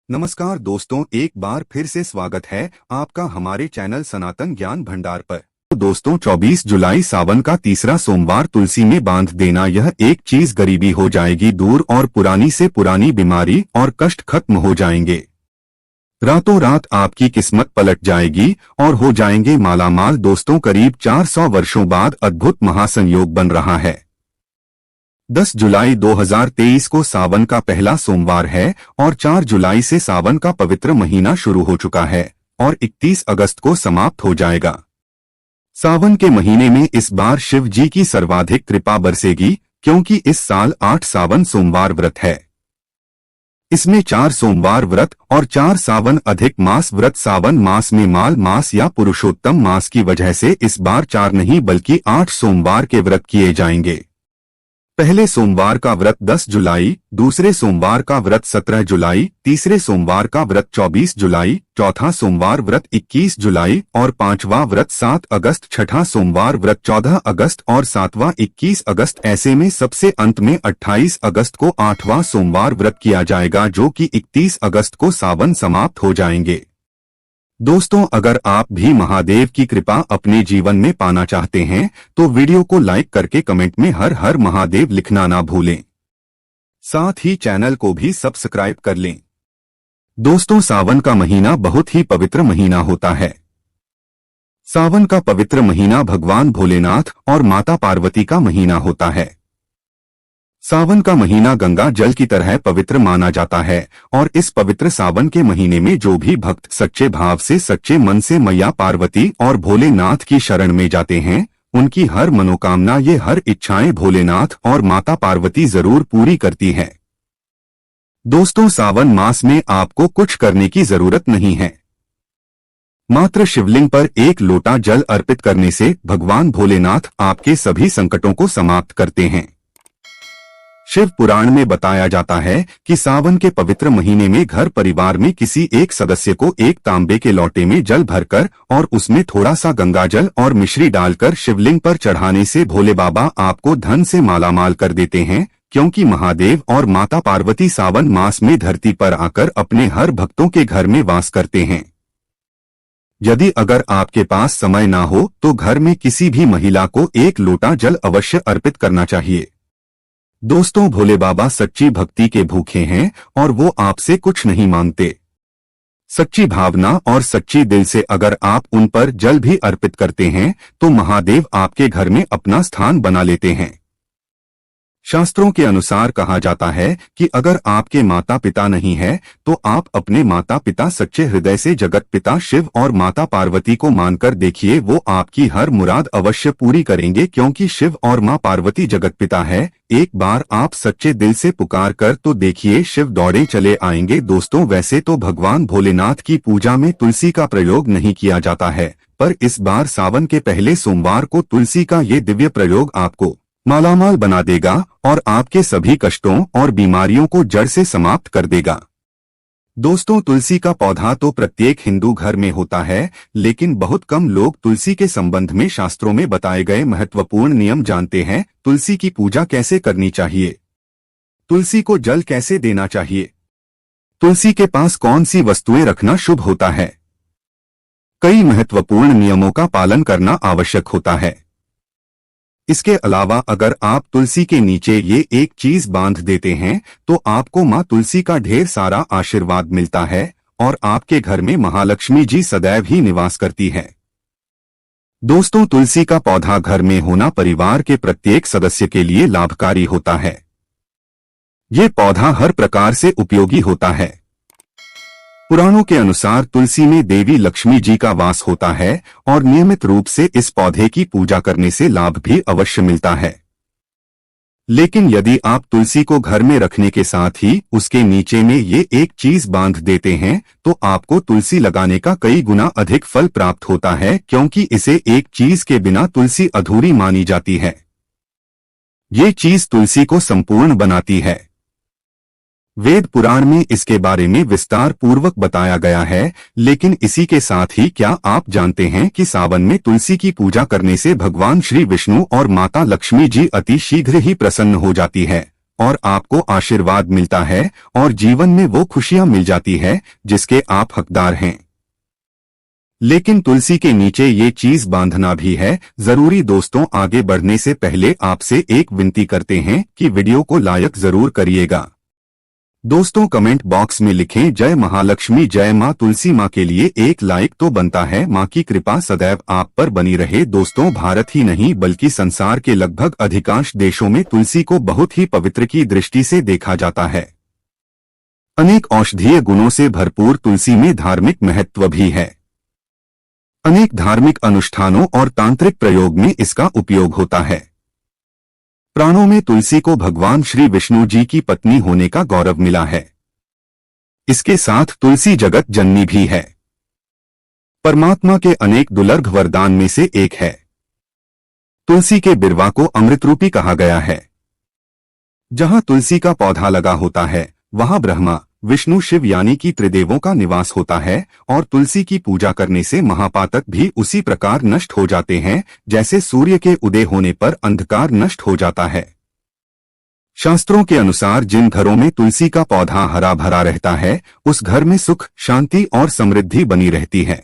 नमस्कार दोस्तों, एक बार फिर से स्वागत है आपका हमारे चैनल सनातन ज्ञान भंडार पर। तो दोस्तों 24 जुलाई सावन का तीसरा सोमवार तुलसी में बांध देना, यह एक चीज गरीबी हो जाएगी दूर और पुरानी से पुरानी बीमारी और कष्ट खत्म हो जाएंगे। रातों रात आपकी किस्मत पलट जाएगी और हो जाएंगे मालामाल। दोस्तों करीब 400 वर्षों बाद अद्भुत महासंयोग बन रहा है। 10 जुलाई 2023 को सावन का पहला सोमवार है और 4 जुलाई से सावन का पवित्र महीना शुरू हो चुका है और 31 अगस्त को समाप्त हो जाएगा। सावन के महीने में इस बार शिव जी की सर्वाधिक कृपा बरसेगी, क्योंकि इस साल 8 सावन सोमवार व्रत है। इसमें 4 सोमवार व्रत और 4 सावन अधिक मास व्रत। सावन मास में माल मास या पुरुषोत्तम मास की वजह से इस बार 4 नहीं बल्कि 8 सोमवार के व्रत किए जाएंगे। पहले सोमवार का व्रत 10 जुलाई, दूसरे सोमवार का व्रत 17 जुलाई, तीसरे सोमवार का व्रत 24 जुलाई, चौथा सोमवार व्रत 21 जुलाई और पांचवा व्रत 7 अगस्त, छठा सोमवार व्रत 14 अगस्त और सातवां 21 अगस्त। ऐसे में सबसे अंत में 28 अगस्त को 8वां सोमवार व्रत किया जाएगा, जो कि 31 अगस्त को सावन समाप्त हो जाएंगे। दोस्तों अगर आप भी महादेव की कृपा अपने जीवन में पाना चाहते हैं तो वीडियो को लाइक करके कमेंट में हर हर महादेव लिखना ना भूलें। साथ ही चैनल को भी सब्सक्राइब कर लें। दोस्तों सावन का महीना बहुत ही पवित्र महीना होता है। सावन का पवित्र महीना भगवान भोलेनाथ और माता पार्वती का महीना होता है। सावन का महीना गंगा जल की तरह पवित्र माना जाता है और इस पवित्र सावन के महीने में जो भी भक्त सच्चे भाव से सच्चे मन से मैया पार्वती और भोलेनाथ की शरण में जाते हैं, उनकी हर मनोकामना, ये हर इच्छाएं भोलेनाथ और माता पार्वती जरूर पूरी करती है। दोस्तों सावन मास में आपको कुछ करने की जरूरत नहीं है। मात्र शिवलिंग पर एक लोटा जल अर्पित करने से भगवान भोलेनाथ आपके सभी संकटों को समाप्त करते हैं। शिव पुराण में बताया जाता है कि सावन के पवित्र महीने में घर परिवार में किसी एक सदस्य को एक तांबे के लोटे में जल भरकर और उसमें थोड़ा सा गंगाजल और मिश्री डालकर शिवलिंग पर चढ़ाने से भोले बाबा आपको धन से मालामाल कर देते हैं, क्योंकि महादेव और माता पार्वती सावन मास में धरती पर आकर अपने हर भक्तों के घर में वास करते हैं। यदि अगर आपके पास समय ना हो तो घर में किसी भी महिला को एक लोटा जल अवश्य अर्पित करना चाहिए। दोस्तों भोले बाबा सच्ची भक्ति के भूखे हैं और वो आपसे कुछ नहीं मांगते। सच्ची भावना और सच्ची दिल से अगर आप उन पर जल भी अर्पित करते हैं तो महादेव आपके घर में अपना स्थान बना लेते हैं। शास्त्रों के अनुसार कहा जाता है कि अगर आपके माता पिता नहीं है तो आप अपने माता पिता सच्चे हृदय से जगत पिता शिव और माता पार्वती को मानकर देखिए, वो आपकी हर मुराद अवश्य पूरी करेंगे, क्योंकि शिव और मां पार्वती जगत पिता है। एक बार आप सच्चे दिल से पुकार कर तो देखिए, शिव दौड़े चले आएंगे। दोस्तों वैसे तो भगवान भोलेनाथ की पूजा में तुलसी का प्रयोग नहीं किया जाता है, पर इस बार सावन के पहले सोमवार को तुलसी का ये दिव्य प्रयोग आपको मालामाल बना देगा और आपके सभी कष्टों और बीमारियों को जड़ से समाप्त कर देगा। दोस्तों तुलसी का पौधा तो प्रत्येक हिंदू घर में होता है, लेकिन बहुत कम लोग तुलसी के संबंध में शास्त्रों में बताए गए महत्वपूर्ण नियम जानते हैं। तुलसी की पूजा कैसे करनी चाहिए, तुलसी को जल कैसे देना चाहिए, तुलसी के पास कौन सी वस्तुएं रखना शुभ होता है, कई महत्वपूर्ण नियमों का पालन करना आवश्यक होता है। इसके अलावा अगर आप तुलसी के नीचे ये एक चीज बांध देते हैं तो आपको मां तुलसी का ढेर सारा आशीर्वाद मिलता है और आपके घर में महालक्ष्मी जी सदैव ही निवास करती है। दोस्तों तुलसी का पौधा घर में होना परिवार के प्रत्येक सदस्य के लिए लाभकारी होता है। ये पौधा हर प्रकार से उपयोगी होता है। पुराणों के अनुसार तुलसी में देवी लक्ष्मी जी का वास होता है और नियमित रूप से इस पौधे की पूजा करने से लाभ भी अवश्य मिलता है। लेकिन यदि आप तुलसी को घर में रखने के साथ ही उसके नीचे में ये एक चीज बांध देते हैं तो आपको तुलसी लगाने का कई गुना अधिक फल प्राप्त होता है, क्योंकि इसे एक चीज के बिना तुलसी अधूरी मानी जाती है। ये चीज तुलसी को संपूर्ण बनाती है। वेद पुराण में इसके बारे में विस्तार पूर्वक बताया गया है। लेकिन इसी के साथ ही क्या आप जानते हैं कि सावन में तुलसी की पूजा करने से भगवान श्री विष्णु और माता लक्ष्मी जी अति शीघ्र ही प्रसन्न हो जाती है और आपको आशीर्वाद मिलता है और जीवन में वो खुशियां मिल जाती है जिसके आप हकदार हैं। लेकिन तुलसी के नीचे ये चीज बांधना भी है जरूरी। दोस्तों, आगे बढ़ने से पहले आपसे एक विनती करते हैं कि वीडियो को लाइक जरूर करिएगा। दोस्तों, कमेंट बॉक्स में लिखें जय महालक्ष्मी, जय मां तुलसी। मां के लिए एक लाइक तो बनता है। मां की कृपा सदैव आप पर बनी रहे। दोस्तों, भारत ही नहीं बल्कि संसार के लगभग अधिकांश देशों में तुलसी को बहुत ही पवित्र की दृष्टि से देखा जाता है। अनेक औषधीय गुणों से भरपूर तुलसी में धार्मिक महत्व भी है। अनेक धार्मिक अनुष्ठानों और तांत्रिक प्रयोग में इसका उपयोग होता है। पुराणों में तुलसी को भगवान श्री विष्णु जी की पत्नी होने का गौरव मिला है। इसके साथ तुलसी जगत जननी भी है। परमात्मा के अनेक दुर्लभ वरदान में से एक है। तुलसी के बिरवा को अमृतरूपी कहा गया है। जहां तुलसी का पौधा लगा होता है वहां ब्रह्मा, विष्णु, शिव यानी कि त्रिदेवों का निवास होता है और तुलसी की पूजा करने से महापातक भी उसी प्रकार नष्ट हो जाते हैं जैसे सूर्य के उदय होने पर अंधकार नष्ट हो जाता है। शास्त्रों के अनुसार जिन घरों में तुलसी का पौधा हरा भरा रहता है उस घर में सुख, शांति और समृद्धि बनी रहती है।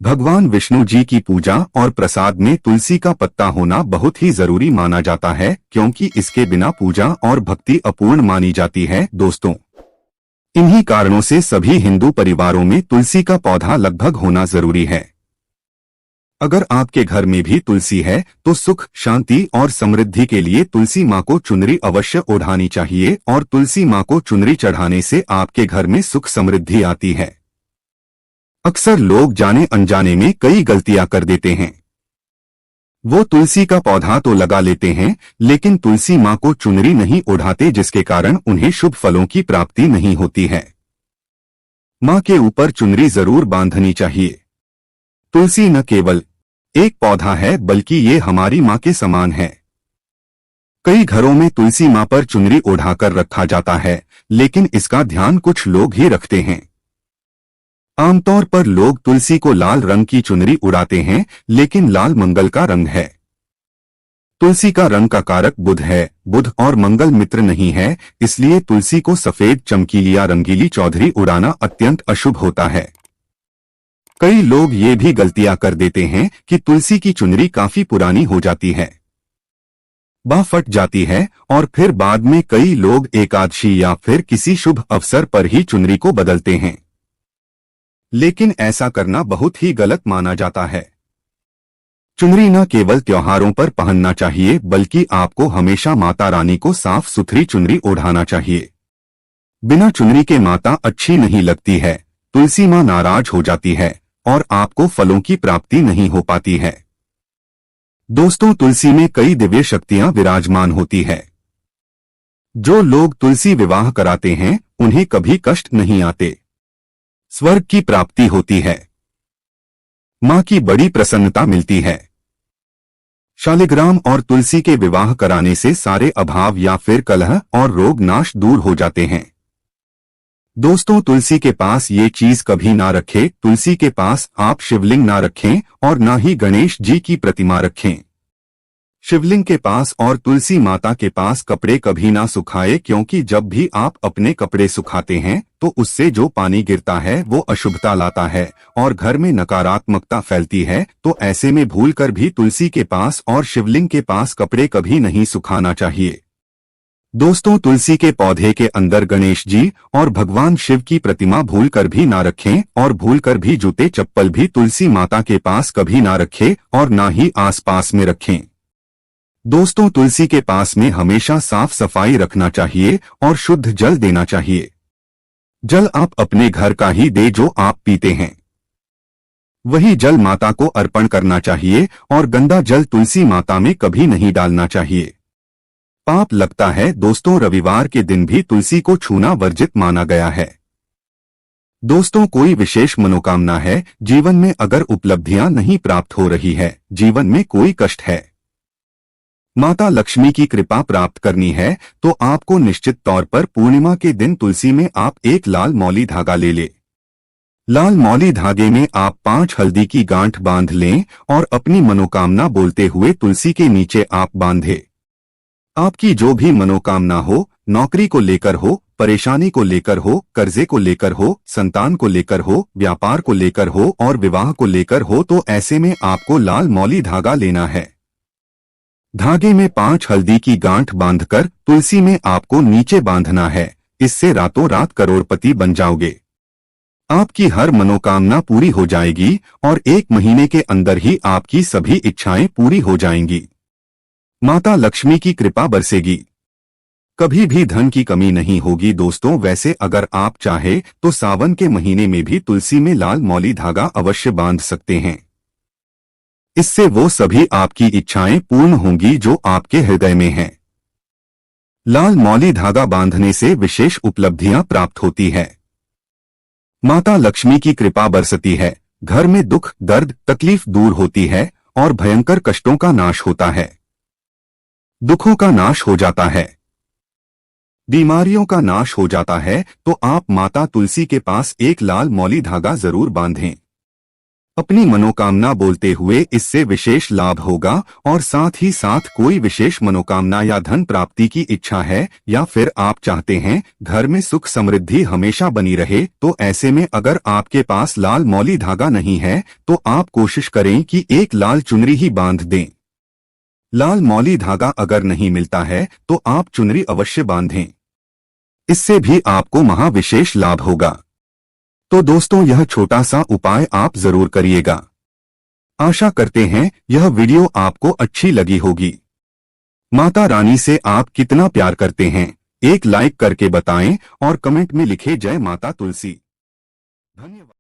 भगवान विष्णु जी की पूजा और प्रसाद में तुलसी का पत्ता होना बहुत ही जरूरी माना जाता है क्योंकि इसके बिना पूजा और भक्ति अपूर्ण मानी जाती है। दोस्तों, इन्हीं कारणों से सभी हिंदू परिवारों में तुलसी का पौधा लगभग होना जरूरी है। अगर आपके घर में भी तुलसी है तो सुख, शांति और समृद्धि के लिए तुलसी मां को चुनरी अवश्य ओढ़ानी चाहिए और तुलसी मां को चुनरी चढ़ाने से आपके घर में सुख समृद्धि आती है। अक्सर लोग जाने अनजाने में कई गलतियां कर देते हैं। वो तुलसी का पौधा तो लगा लेते हैं लेकिन तुलसी मां को चुनरी नहीं ओढ़ाते जिसके कारण उन्हें शुभ फलों की प्राप्ति नहीं होती है। मां के ऊपर चुनरी जरूर बांधनी चाहिए। तुलसी न केवल एक पौधा है बल्कि ये हमारी मां के समान है। कई घरों में तुलसी मां पर चुनरी ओढ़ाकर रखा जाता है लेकिन इसका ध्यान कुछ लोग ही रखते हैं। आमतौर पर लोग तुलसी को लाल रंग की चुनरी उड़ाते हैं लेकिन लाल मंगल का रंग है। तुलसी का रंग का कारक बुध है। बुध और मंगल मित्र नहीं है, इसलिए तुलसी को सफेद, चमकीली या रंगीली चौधरी उड़ाना अत्यंत अशुभ होता है। कई लोग ये भी गलतियां कर देते हैं कि तुलसी की चुनरी काफी पुरानी हो जाती है, बाह फट जाती है और फिर बाद में कई लोग एकादशी या फिर किसी शुभ अवसर पर ही चुनरी को बदलते हैं। लेकिन ऐसा करना बहुत ही गलत माना जाता है। चुनरी न केवल त्योहारों पर पहनना चाहिए बल्कि आपको हमेशा माता रानी को साफ सुथरी चुनरी ओढ़ाना चाहिए। बिना चुनरी के माता अच्छी नहीं लगती है, तुलसी मां नाराज हो जाती है और आपको फलों की प्राप्ति नहीं हो पाती है। दोस्तों, तुलसी में कई दिव्य शक्तियां विराजमान होती है। जो लोग तुलसी विवाह कराते हैं उन्हें कभी कष्ट नहीं आते, स्वर्ग की प्राप्ति होती है, मां की बड़ी प्रसन्नता मिलती है। शालिग्राम और तुलसी के विवाह कराने से सारे अभाव या फिर कलह और रोग नाश दूर हो जाते हैं। दोस्तों, तुलसी के पास ये चीज कभी ना रखें। तुलसी के पास आप शिवलिंग ना रखें और ना ही गणेश जी की प्रतिमा रखें। शिवलिंग के पास और तुलसी माता के पास कपड़े कभी ना सुखाए क्योंकि जब भी आप अपने कपड़े सुखाते हैं तो उससे जो पानी गिरता है वो अशुभता लाता है और घर में नकारात्मकता फैलती है। तो ऐसे में भूलकर भी तुलसी के पास और शिवलिंग के पास कपड़े कभी नहीं सुखाना चाहिए। दोस्तों, तुलसी के पौधे के अंदर गणेश जी और भगवान शिव की प्रतिमा भूलकर भी ना रखें और भूलकर भी जूते चप्पल भी तुलसी माता के पास कभी ना रखें और ना ही आसपास में रखें। दोस्तों, तुलसी के पास में हमेशा साफ सफाई रखना चाहिए और शुद्ध जल देना चाहिए। जल आप अपने घर का ही दे जो आप पीते हैं, वही जल माता को अर्पण करना चाहिए और गंदा जल तुलसी माता में कभी नहीं डालना चाहिए, पाप लगता है। दोस्तों, रविवार के दिन भी तुलसी को छूना वर्जित माना गया है। दोस्तों, कोई विशेष मनोकामना है, जीवन में अगर उपलब्धियां नहीं प्राप्त हो रही है, जीवन में कोई कष्ट है, माता लक्ष्मी की कृपा प्राप्त करनी है तो आपको निश्चित तौर पर पूर्णिमा के दिन तुलसी में आप एक लाल मौली धागा ले लें। लाल मौली धागे में आप 5 हल्दी की गांठ बांध लें और अपनी मनोकामना बोलते हुए तुलसी के नीचे आप बांधे। आपकी जो भी मनोकामना हो, नौकरी को लेकर हो, परेशानी को लेकर हो, कर्जे को लेकर हो, संतान को लेकर हो, व्यापार को लेकर हो और विवाह को लेकर हो, तो ऐसे में आपको लाल मौली धागा लेना है। धागे में 5 हल्दी की गांठ बांधकर तुलसी में आपको नीचे बांधना है। इससे रातों रात करोड़पति बन जाओगे। आपकी हर मनोकामना पूरी हो जाएगी और 1 महीने के अंदर ही आपकी सभी इच्छाएं पूरी हो जाएंगी। माता लक्ष्मी की कृपा बरसेगी। कभी भी धन की कमी नहीं होगी दोस्तों। वैसे अगर आप चाहे तो सावन के महीने में भी तुलसी में लाल मौली धागा अवश्य बांध सकते हैं। इससे वो सभी आपकी इच्छाएं पूर्ण होंगी जो आपके हृदय में हैं। लाल मौली धागा बांधने से विशेष उपलब्धियां प्राप्त होती है। माता लक्ष्मी की कृपा बरसती है। घर में दुख, दर्द, तकलीफ दूर होती है और भयंकर कष्टों का नाश होता है। दुखों का नाश हो जाता है, बीमारियों का नाश हो जाता है। तो आप माता तुलसी के पास एक लाल मौली धागा जरूर बांधें। अपनी मनोकामना बोलते हुए इससे विशेष लाभ होगा। और साथ ही साथ कोई विशेष मनोकामना या धन प्राप्ति की इच्छा है या फिर आप चाहते हैं घर में सुख समृद्धि हमेशा बनी रहे, तो ऐसे में अगर आपके पास लाल मौली धागा नहीं है तो आप कोशिश करें कि एक लाल चुनरी ही बांध दें। लाल मौली धागा अगर नहीं मिलता है तो आप चुनरी अवश्य बांधें। इससे भी आपको महाविशेष लाभ होगा। तो दोस्तों यह छोटा सा उपाय आप जरूर करिएगा। आशा करते हैं यह वीडियो आपको अच्छी लगी होगी। माता रानी से आप कितना प्यार करते हैं एक लाइक करके बताएं और कमेंट में लिखें जय माता तुलसी। धन्यवाद।